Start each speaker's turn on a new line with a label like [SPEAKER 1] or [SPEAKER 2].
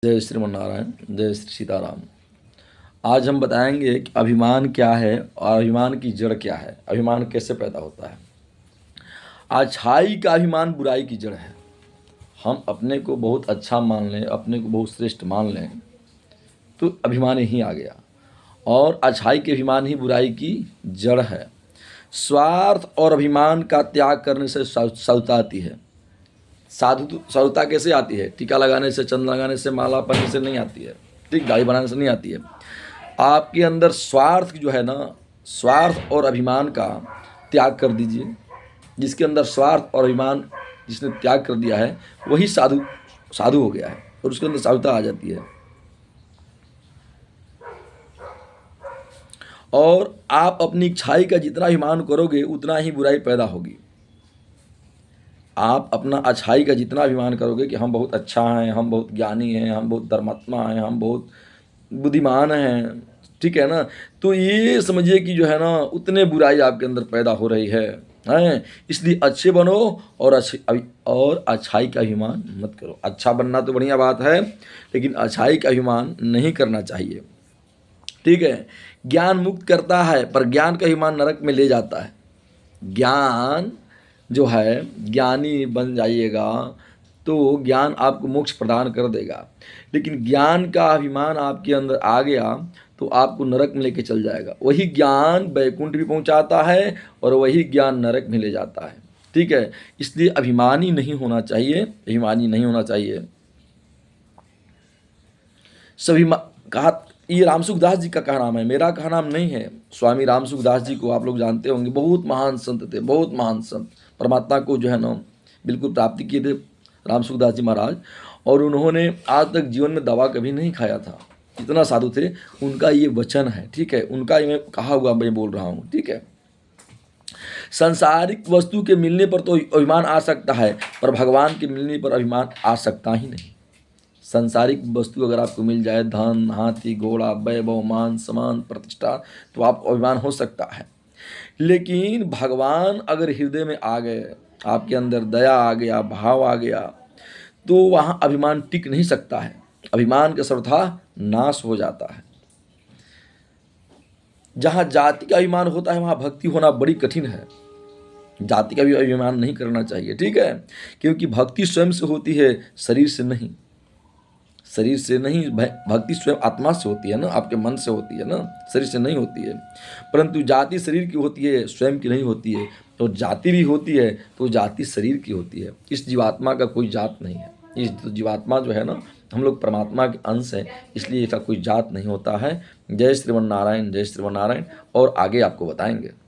[SPEAKER 1] जय श्रीमन नारायण, जय श्री सीताराम। आज हम बताएंगे कि अभिमान क्या है और अभिमान की जड़ क्या है, अभिमान कैसे पैदा होता है। अच्छाई का अभिमान बुराई की जड़ है। हम अपने को बहुत अच्छा मान लें, अपने को बहुत श्रेष्ठ मान लें तो अभिमान ही आ गया, और अच्छाई के अभिमान ही बुराई की जड़ है। स्वार्थ और अभिमान का त्याग करने से साधुता आती है। साधुता कैसे आती है? टीका लगाने से, चंदन लगाने से, माला पहनने से नहीं आती है, ठीक, दाढ़ी बनाने से नहीं आती है। आपके अंदर स्वार्थ जो है ना, स्वार्थ और अभिमान का त्याग कर दीजिए। जिसके अंदर स्वार्थ और अभिमान जिसने त्याग कर दिया है वही साधु हो गया है, और उसके अंदर साधुता आ जाती है। और आप अपनी इच्छाई का जितना अभिमान करोगे उतना ही बुराई पैदा होगी। आप अपना अच्छाई का जितना अभिमान करोगे कि हम बहुत अच्छा हैं, हम बहुत ज्ञानी हैं, हम बहुत धर्मात्मा हैं, हम बहुत बुद्धिमान हैं, ठीक है ना, तो ये समझिए कि जो है ना उतने बुराई आपके अंदर पैदा हो रही है हैं। इसलिए अच्छे बनो और अच्छाई का अभिमान मत करो। अच्छा बनना तो बढ़िया बात है, लेकिन अच्छाई का अभिमान नहीं करना चाहिए, ठीक है। ज्ञान मुक्त करता है, पर ज्ञान का अभिमान नरक में ले जाता है। ज्ञान जो है, ज्ञानी बन जाइएगा तो ज्ञान आपको मोक्ष प्रदान कर देगा, लेकिन ज्ञान का अभिमान आपके अंदर आ गया तो आपको नरक में लेके चल जाएगा। वही ज्ञान वैकुंठ भी पहुंचाता है और वही ज्ञान नरक में ले जाता है, ठीक है। इसलिए अभिमानी नहीं होना चाहिए, अभिमानी नहीं होना चाहिए। सभी कहा, ये रामसुखदास जी का कहा नाम है, मेरा कहा नाम नहीं है। स्वामी रामसुखदास जी को आप लोग जानते होंगे, बहुत महान संत थे, बहुत महान संत, परमात्मा को जो है ना बिल्कुल प्राप्ति किए थे रामसुखदास जी महाराज। और उन्होंने आज तक जीवन में दवा कभी नहीं खाया था, इतना साधु थे। उनका ये वचन है, ठीक है, उनका ये मैं कहा हुआ मैं बोल रहा हूँ, ठीक है। सांसारिक वस्तु के मिलने पर तो अभिमान आ सकता है, पर भगवान के मिलने पर अभिमान आ सकता ही नहीं। सांसारिक वस्तु अगर आपको मिल जाए, धन, हाथी, घोड़ा, वैभव, मान, सम्मान, प्रतिष्ठा, तो आपको अभिमान हो सकता है। लेकिन भगवान अगर हृदय में आ गए, आपके अंदर दया आ गया, भाव आ गया, तो वहाँ अभिमान टिक नहीं सकता है। अभिमान का सर्वथा नाश हो जाता है। जहाँ जाति का अभिमान होता है वहाँ भक्ति होना बड़ी कठिन है। जाति का भी अभिमान नहीं करना चाहिए, ठीक है, क्योंकि भक्ति स्वयं से होती है, शरीर से नहीं। शरीर से नहीं, भक्ति स्वयं आत्मा से होती है ना, आपके मन से होती है ना, शरीर से नहीं होती है। परंतु जाति शरीर की होती है, स्वयं की नहीं होती है। तो जाति भी होती है तो जाति शरीर की होती है। इस जीवात्मा का कोई जात नहीं है। इस जीवात्मा जो है ना, हम लोग परमात्मा के अंश हैं, इसलिए इसका कोई जात नहीं होता है। जय श्रीमन नारायण, जय श्रीमन नारायण। और आगे आपको बताएंगे।